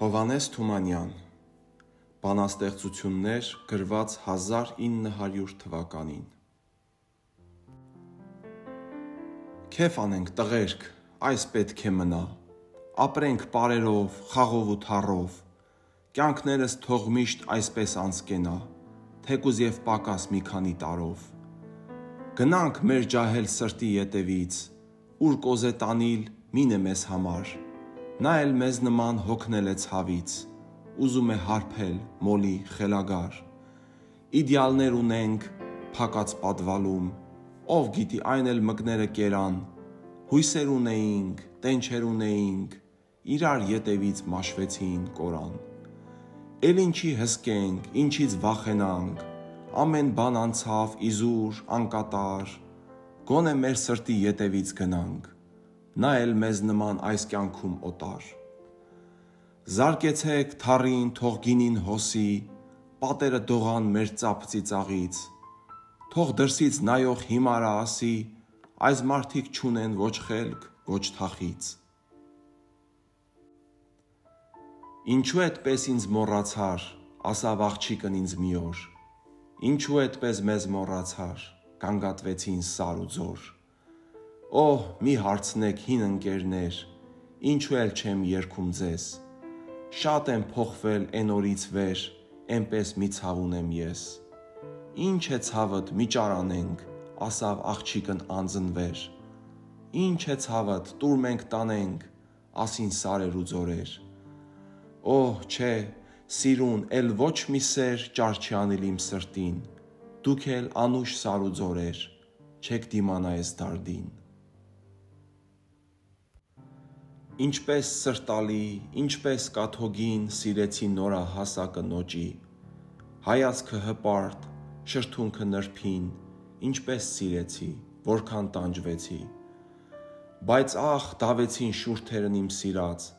Հովհաննես Թումանյան, բանաստեղծություններ գրված 1900 թվականին։ Քեֆ անենք տղերք, այս պետք է մնա, ապրենք պարերով, խաղով ու թառով, կյանքներս թող միշտ այսպես անցկենա, թեկուզ և պակաս մի քանի տարով։ Գնանք մեր ջահել սրտի ետևից, ուր կոզ է տանիլ մին է մեզ համար, նա էլ մեզ նման հոգնել է ցավից, ուզում է հարբել մոլի խելագար։ Իդեալներ ունենք փակած պատվալում, ով գիտի այն էլ մկները կերան, հույսեր ունեինք, տենչեր ունեինք, իրար ետևից մաշվեցին կորան։ Էլ ինչի հսկենք, ինչից վախենանք, ամեն բան անցավ իզուր, անկատար, գոնե մեր սրտի ետևից գնանք, նա էլ մեզ նման այս կյանքում օտար։ Զարկեցեք թառին թող գինին հոսի, պատերը դողան մեր ծափ ծիծաղից, թող դրսից նայող հիմարը ասի, այս մարդիկ չունեն ոչ խելք, ոչ թախից։ Ինչու էդպես ինձ մոռացար, ասավ աղջիկն ինձ մի օր, ինչու էդպես մեզ մոռացար, գանգատվեցին սար ու ձոր։ Օհ, մի հարցնեք հին ընկերներ, ինչու էլ չեմ երգում ձեզ, շատ եմ փոխվել էն օրից վեր, էնպես մի ցավ ունեմ ես։ Ինչ է ցավդ, մի ճարանենք, ասավ աղջիկն անձնվեր։ Ինչ է ցավդ, տուր մենք տանենք, ասին սարեր ու ձորեր։ Օհ, չէ, սիրուն, էլ ոչ մի սեր ճար չի անիլ իմ սրտին, դուք էլ անուշ սար ու ձորեր, չեք դիմանա էս դարդին։ Ինչպես սրտալի, ինչպես կաթողին սիրեցի նորահասակը նոճի, հայացքը հպարտ, շրթունքը նրբին, ինչպես սիրեցի, որքան տանջվեցի։ Բայց ախ, դավեցին շուրթերն իմ սիրած,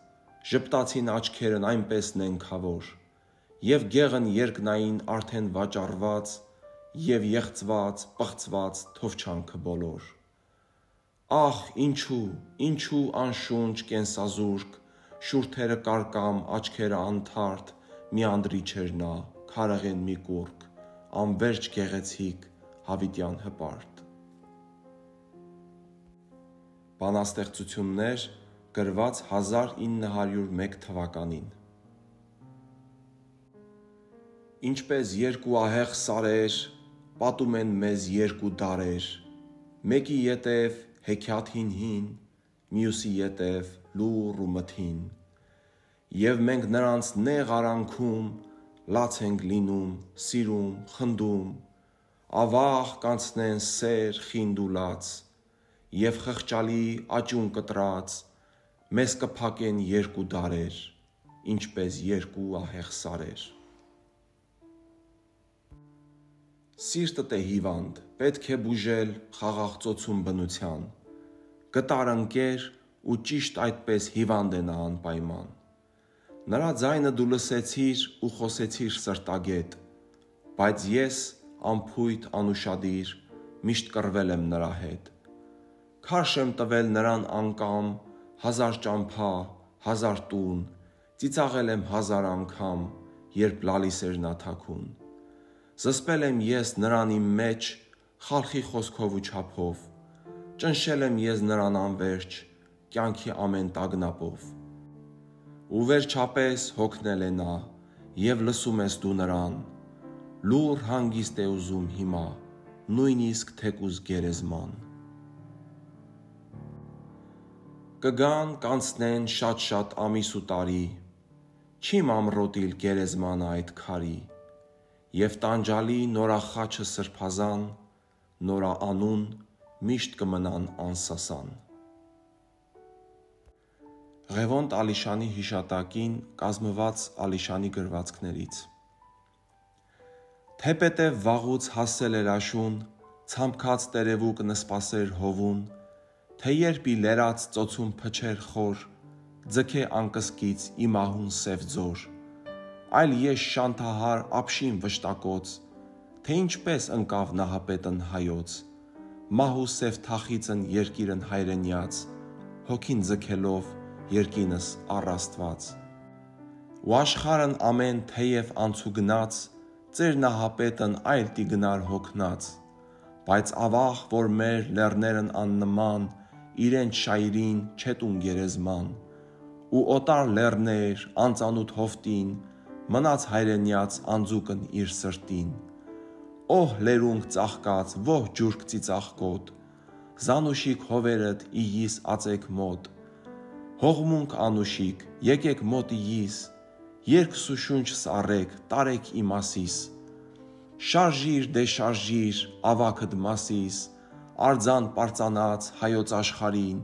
ժպտացին աչքերն այնպես նենգավոր, և գեղն երկնային արդեն վաճառված, և եղծված, պղծված թովչանքը բոլոր։ Ախ, ինչու անշունչ կենսազուրկ, շուրթերը կարկամ, աչքերը անթարթ, մի անդրիչ էր նա, քարեղեն մի կուռք, անվերջ գեղեցիկ, հավիտյան հպարտ։ Բանաստեղծություններ գրված 1901 թվականին։ Ինչպես երկու ահեղ սարեր, պատում են մեզ երկու դարեր, մեկի ետև հեքիաթ հին, մյուսի ետև լուռ ու մթին, և մենք նրանց նեղ արանքում լաց ենք լինում, սիրում, խնդում, ավաղ կանցնեն սեր խինդ ու լաց, և խղճալի աճուն կտրած, մեզ կփակեն երկու դարեր, ինչպես երկու ահեղ սարեր։ Սիրտդ է հիվանդ, պետք է բուժել խաղաղ ծոցում բնության, գտար ընկեր ու ճիշտ այդպես հիվանդ է նա անպայման։ Նրա ձայնը դու լսեցիր ու խոսեցիր սրտագետ, բայց ես անփույթ անուշադիր միշտ կռվել եմ նրա հետ։ Քարշ եմ տվել նրան անկամ, հազար ճամփա, հազար տուն, ծիծաղել եմ հազար անգամ, երբ լալիս էր նա թաքուն։ Զսպել եմ ես նրան իմ մեջ խալխի խոսքով ու չափով, ճնշել եմ ես նրան անվերջ, կյանքի ամեն տագնապով։ Ու վերջապես հոգնել է նա, և լսում ես դու նրան, լուռ հանգիստ է ուզում հիմա, նույնիսկ թեկուզ գերեզման։ Կգան, կանցնեն շատ ամիս ու տարի, չի մամռոտիլ գերեզմանը այդ քարի, և տանջալի նորախաչը սրբազան, նորաանուն միշտ կմնան անսասան։ Ղևոնդ Ալիշանի հիշատակին կազմված Ալիշանի գրվածքներից։ Թեպետև վաղուց հասել էր աշուն, ցամքած տերևուկ նսպասեր հովուն, թե երբ ի լերած ծոցում փչեր խոր, ձգե անկսկից ի մահուն սև ձոր, այլ ես շանթահար ապշին վշտակոց, թե ինչպես ընկավ նահապետն հայոց, մահ ու սև թախիծն երկիրն հայրենյաց, հոգին ձգելով երկինս առ Աստված։ ու աշխարհն ամեն թեև անցուգնաց, ծեր նահապետն այլ տի գնար հոգնած, բայց ավաղ, որ մեր լեռներն աննման, իրենց շայրին չետուն գերեզման, ու օտար լեռներ անծանոթ հովտին, մնաց հայրենյաց անձուկն իր սրտին, օհ լերունգ ծաղկած, ո՛հ ջուրք ծիծաղկոտ, զանուշիկ հովերդ իիս ածեք մոտ, հողմունք անուշիկ, եկեք մոտ իիս, երկսուշունչ սառեք, տարեք իմասիս, շարժիր դե շարժիր, ավաքդ մասիս, արձան պարծանած հայոց աշխարին,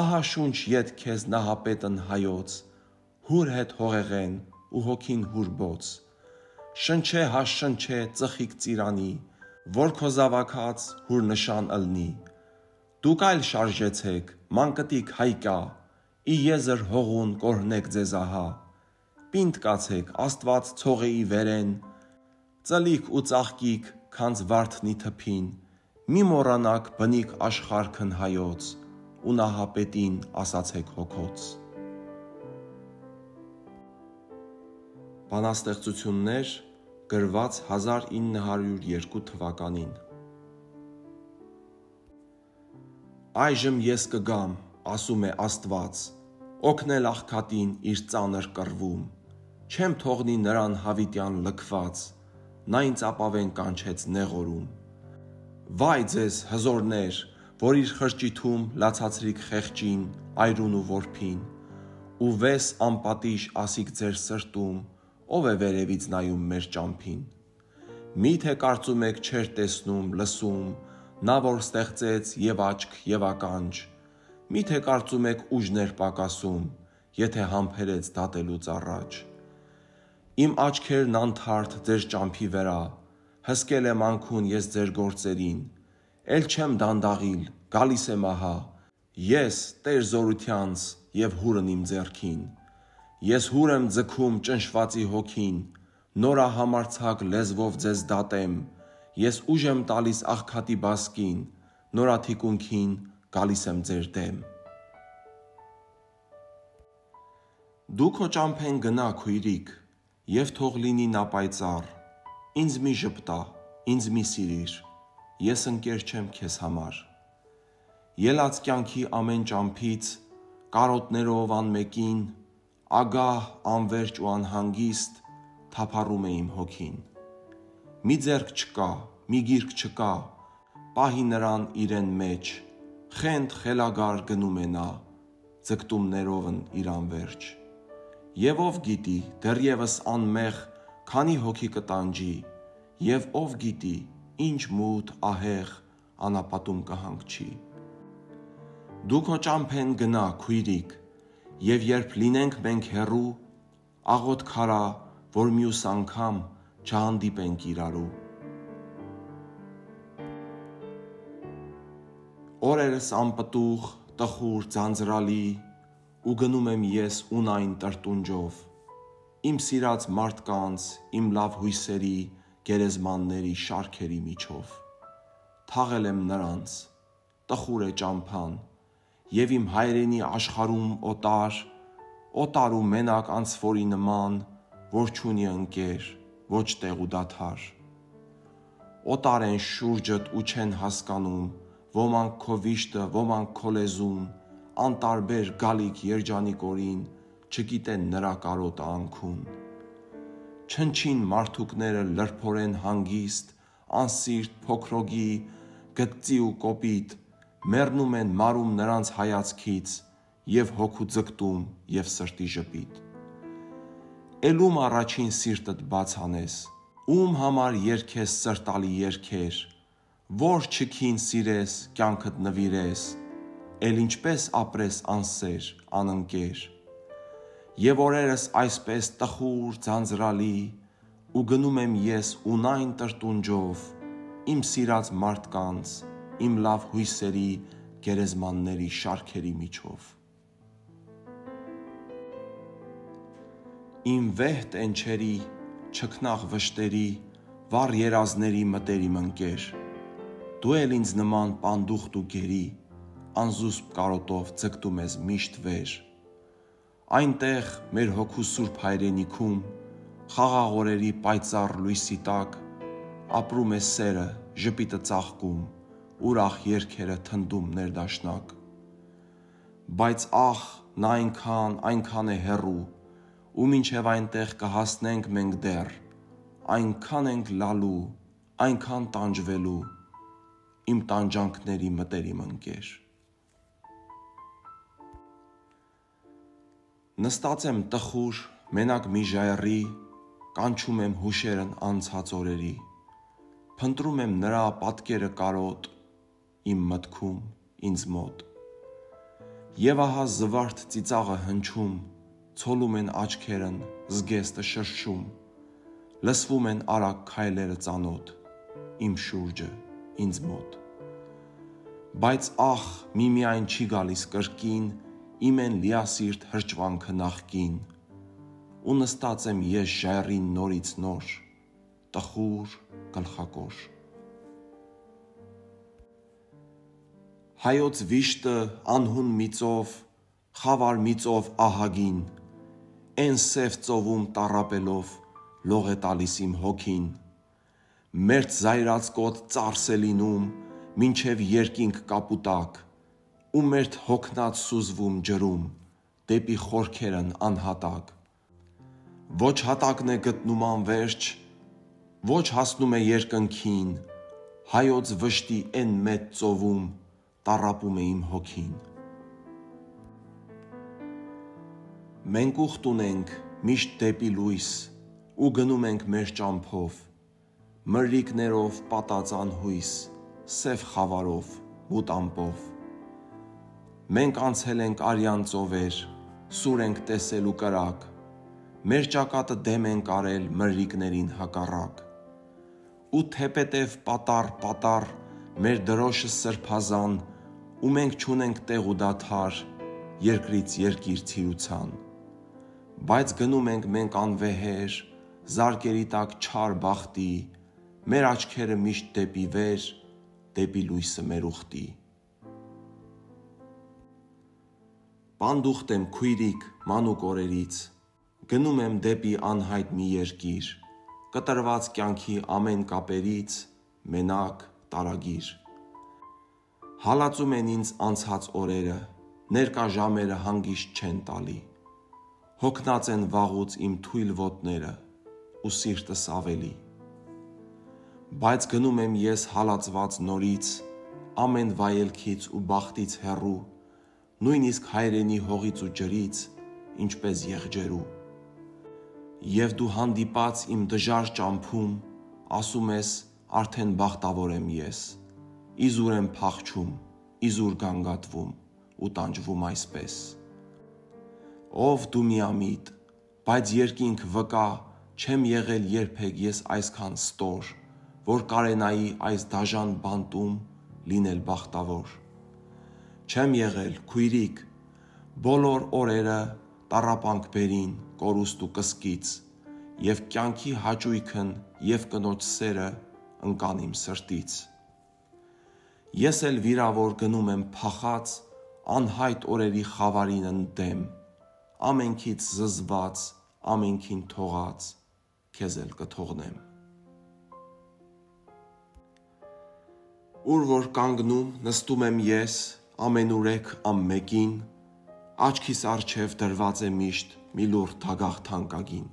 ահա շունչ ետ քեզ նահապետն հայոց, հուր հետ հողեղեն ու հոգին հուրբոց, շնչե հա շնչե ծխիկ ծիրանի, որ քո զավակած հուր նշան ըլնի, դուք այլ շարժեցեք, մանկտիկ հայկա, ի եզր հողուն կորհնեք ձեզ ահա, պինդ կացեք աստված ցողեի վերեն, ծլիկ ու ծաղկիկ քանց վարդնի թփին, մի մոռանաք բնիկ աշխարհքն հայոց, ու նահապետին ասացեք հոգոց։ Բանաստեղծություններ գրված 1902 թվականին։ Այժմ ես կգամ, ասում է Աստված, օգնել աղքատին իր ծանր կռվում, չեմ թողնի նրան հավիտյան լքված, նա ինձ ապավեն կանչեց նեղորում։ Վայ ձեզ հզորներ, որ իր խրճիթում լացացրիք խեղճին, այրուն ու որփին, ու վես անպատիժ ասիք ձեր սրտում, ով է վերևից նայում մեր ճամփին։ Միթե կարծում եք չէր տեսնում, լսում, նա որ ստեղծեց եւ աչք եւ ականջ, միթե կարծում եք ուժներ պակասում, եթե համբերեց դատելուց առաջ։ Իմ աչքերն անթարթ ձեր ճամփի վրա, հսկել եմ անքուն ես ձեր գործերին, էլ չեմ դանդաղիլ, գալիս եմ ահա, ես Տեր զորությանց եւ հուրն իմ ձեռքին, ես հուր եմ ձգում ճնշվածի հոգին, նորահամարձակ լեզվով ձեզ դատեմ, ես ուժ եմ տալիս աղքատի բասկին, նորաթիկունքին գալիս եմ ձեր դեմ։ Դու քո ճամփեն գնա քույրիկ, եւ թող լինի նա պայծառ, ինձ մի ժպտա, ինձ մի սիրիր, ես ընկեր չեմ քեզ համար։ Ելած կյանքի ամեն ճամփից, կարոտներով անմեկին, ագահ, անվերջ ու անհանգիստ, թափառում է իմ հոգին։ Մի ձեռք չկա, մի գիրք չկա, պահի նրան իրեն մեջ, խենթ խելագար գնում է նա, ձգտումներովն իր անվերջ։ Եվ ով գիտի, դեռևս անմեղ, քանի հոգի կտանջի, եւ ով գիտի, ինչ մութ, ահեղ, անապատում կհանգչի։ Դու քո ճամփեն գնա, քույրիկ, եւ երբ լինենք մենք հեռու, աղոտ քարա, որ մյուս անգամ չհանդիպենք իրարու։ Օրերս անպտուղ, տխուր, ձանձրալի, ու գնում եմ ես ունայն տրտունջով, իմ սիրած մարդկանց, իմ լավ հույսերի, գերեզմանների շարքերի միջով։ Թաղել եմ նրանց, տխուր է ճամփան, եւ իմ հայրենի աշխարհում օտար ու մենակ անցվորի նման, որ չունի ընկեր, ոչ տեղ ու դադար։ Օտար են շուրջդ ու չեն հասկանում, ոմանք քո վիշտը, ոմանք քո լեզուն, անտարբեր գալիք երջանիկ օրին, չգիտեն նրա կարոտը անքուն։ Չնչին մարդուկները լրփորեն հանգիստ, անսիրտ փոքրոգի, գծի ու կոպիտ, մեռնում են մարում նրանց հայացքից, եւ հոգու ձգտում եւ սրտի ժպիտ։ Էլում առաջին սիրտդ բաց անես, ում համար երգես սրտալի երգեր, որ չքին սիրես, կյանքդ նվիրես, էլ ինչպես ապրես անսեր, անընկեր։ Եվ օրերս այսպես տխուր, ձանձրալի, ու գնում եմ ես ունայն տրտունջով, իմ սիրած մարդկանց, իմ լավ հույսերի, գերեզմանների շարքերի միջով։ Իմ վեհ տենչերի, չքնաղ վշտերի, վառ երազների մտերիմ ընկեր, դու էլ ինձ նման պանդուխտ ու գերի, անզուսպ կարոտով ձգտում ես միշտ վեր։ Այնտեղ մեր հոգու սուրբ հայրենիքում, խաղաղ օրերի պայծառ լույսի տակ, ապրում է սերը, ժպիտը ծաղկում, ուրախ երգերը թնդում ներդաշնակ։ Բայց ախ, նա այնքան է հեռու, ու մինչև այնտեղ կհասնենք մենք դեռ, այնքան ենք լալու, այնքան տանջվելու, իմ տանջանքների մտերիմ ընկեր։ Նստած եմ տխուր, մենակ մի ժայռի, կանչում եմ հուշերն անցած օրերի, փնտրում եմ նրա պատկերը կարոտ, իմ մտքում, ինձ մոտ։ Եվ ահա զվարթ ծիծաղը հնչում, ցոլում են աչքերն, զգեստը շրշում, լսվում են արագ քայլերը ծանոթ, իմ շուրջը, ինձ մոտ։ Բայց ախ, միմիայն չի գալիս կրկին, իմ են լիասիրտ հրճվանքը նախկին, ու նստած եմ ես ժայռին նորից նոր, տխուր, գլխակոր։ Հայոց վիշտը անհուն միծով, խավար միծով ահագին, են սև ծովում տառապելով, լող է տալիս իմ հոգին, մերձ զայրացկոտ ծարս է լինում, մինչև երկինք կապուտակ, ու մերթ հոգնած սուզվում ջրում, դեպի խորքերն անհատակ։ Ոչ հատակն է գտնում անվերջ, ոչ հասնում է երկնքին, հայոց վշտի են մեծ ծովում, տառապում է իմ հոգին։ Մենք ուխտ ունենք միշտ դեպի լույս, ու գնում ենք մեր ճամփով, մրրիկներով պատած անհույս, սև խավարով, մութ ամպով։ Մենք անցել ենք արյան ծովեր, սուր ենք տեսել ու կրակ, մեր ճակատը դեմ ենք արել մրրիկներին հակառակ, ու թեպետև պատառ, մեր դրոշը սրբազան, ու մենք չունենք տեղ ու դադար, երկրից երկիր ցիրուցան, բայց գնում ենք մենք անվեհեր, զարկերի տակ չար բախտի, մեր աչքերը միշտ դեպի վեր, դեպի լույսը մեր ուխտի։ Պանդուխտ եմ քույրիկ մանուկ օրերից, գնում եմ դեպի անհայտ մի երկիր, կտրված կյանքի ամեն կապերից, մենակ, տարագիր։ Հալածում են ինձ անցած օրերը, ներկա ժամերը հանգիստ չեն տալի, հոգնած են վաղուց իմ թույլ ոտները, ու սիրտս ավելի։ Բայց գնում եմ ես հալածված նորից, ամեն վայելքից ու բախտից հեռու, նույնիսկ հայրենի հողից ու ջրից, ինչպես եղջերու։ Եվ դու հանդիպած իմ դժար ճամփում, ասում ես, արդեն բախտավոր եմ ես, իզուր եմ փախչում, իզուր գանգատվում ու տանջվում այսպես։ Ով դու միամիտ, բայց երկինք վկա, չեմ եղել երբեք ես այսքան ստոր, որ կարենայի այս դաժան բանտում լինել բախտավոր։ Չեմ եղել, քույրիկ, բոլոր օրերը տառապանք բերին, կորուստ ու կսկիծ, և կյանքի հաճույքն և կնոջ սերը ընկան իմ սրտից։ Ես էլ վիրավոր գնում եմ փախած, անհայտ օրերի խավարին ընդդեմ, ամենքից զզված, ամենքին թողած, քեզ էլ կթողնեմ։ Ուր որ կանգնում, նստում եմ ես, ամենուրեք ամմեկին, աչքիս առջև դրված է միշտ մի լուռ դագաղ թանկագին։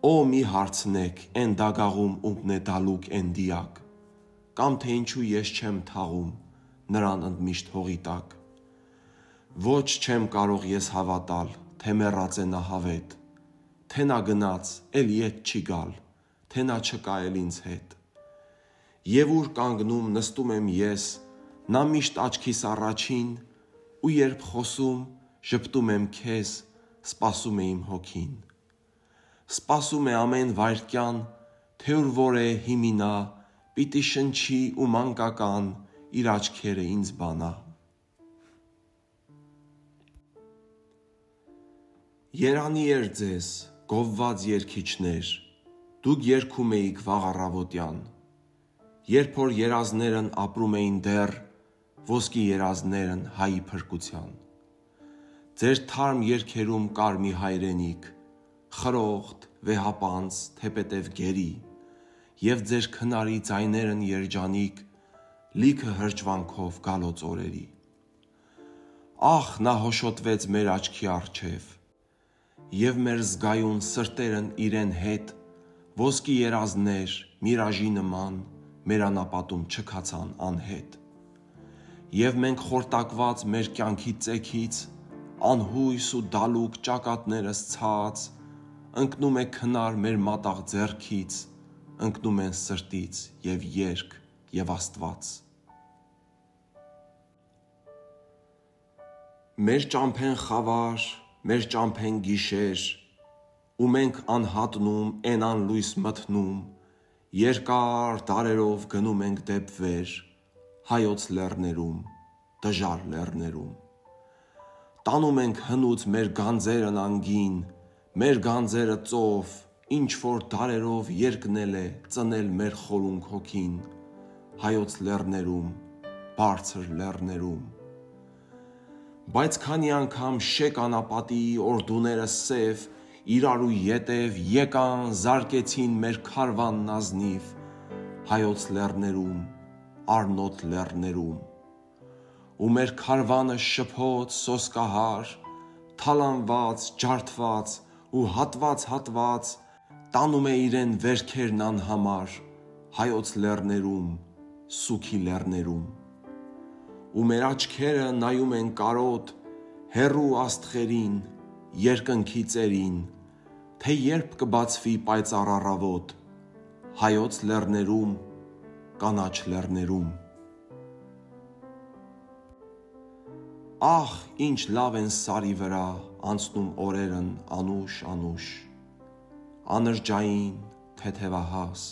Օ մի հարցնեք, են դագաղում ումն է դալուկ են դիակ, կամ թե ինչու ես չեմ թաղում նրան ընդմիշտ հողի տակ։ Ոչ չեմ կարող ես հավատալ, թե մեռած է նա հավետ, թե նա գնաց, էլ ետ չի գալ, թե նա չկա էլ ինձ հետ։ Եվ ուր կանգնում նստում եմ ես, նա միշտ աչքիս առաջին, ու երբ խոսում, ժպտում եմ քեզ, սպասում է իմ հոգին։ Սպասում է ամեն վայրկյան, թե ուր որ է հիմինա, պիտի շնչի ու մանկական իր աչքերը ինձ բանա։ Երանի էր ձեզ, գովված երգիչներ, դուք երգում էիք վաղ առավոտյան, երբ որ երազներն ապրում էին դեռ, ոսկի երազներն հայի փրկության։ Ձեր թարմ երգերում կար մի հայրենիք, խրոխտ, վեհապանց, թեպետև գերի, և ձեր քնարի ձայներն երջանիկ, լիքը հրճվանքով գալոց օրերի։ Ախ, նա հոշոտվեց մեր աչքի առջև, և մեր զգայուն սրտերն իրեն հետ, ոսկի երազներ, միրաժի նման, մեր անապատում չքացան անհետ։ Եվ մենք խորտակված մեր կյանքի ծեքից, անհույս ու դալուկ ճակատներս ցած, ընկնում է քնար մեր մատաղ ձեռքից, ընկնում են սրտից և երգ և Աստված։ Մեր ճամփեն խավար, մեր ճամփեն գիշեր, ու մենք անհատնում են անլույս մթնում, երկար դարերով գնում ենք դեպ վեր, հայոց լեռներում, դժար լեռներում։ Տանում ենք հնուց մեր գանձերն անգին, մեր գանձերը ծով, ինչ-որ դարերով երկնել է, ծնել մեր խորունգ հոգին, հայոց լեռներում, բարձր լեռներում։ Բայց քանի անգամ շեկ անապատի օրդուները սև, իրարու ետև եկան, զարկեցին մեր քարվանն ազնիվ, հայոց լեռներում, արնոտ լեռներում։ Ու մեր քարվանը շփոթ, սոսկահար, թալանված, ջարդված ու հատված, տանում է իրեն վերքերն անհամար, հայոց լեռներում, սուգի լեռներում։ Ու մեր աչքերը նայում են կարոտ, հեռու աստղերին, երկնքի ծերին, թե երբ կբացվի պայծառ առավոտ, հայոց լեռներում, կանաչ լեռներում։ Ախ, ինչ լավ են սարի վրա անցնում օրերն անուշ, անրջային, թեթևահաս,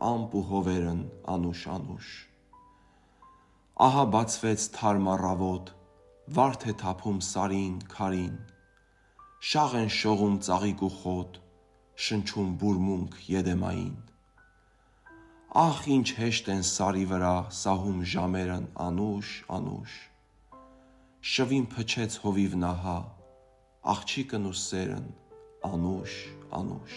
ամպ ու հովերն անուշ։ Ահա բացվեց թարմ առավոտ, վարդ է թափում սարին, քարին, շաղ են շողում ծաղիկ ու խոտ, շնչում բուրմունք Եդեմային։ Ախ, ինչ հեշտ են սարի վրա սահում ժամերն անուշ, շվին փչեց հովիվ նահա, աղջիկն ու սերն անուշ։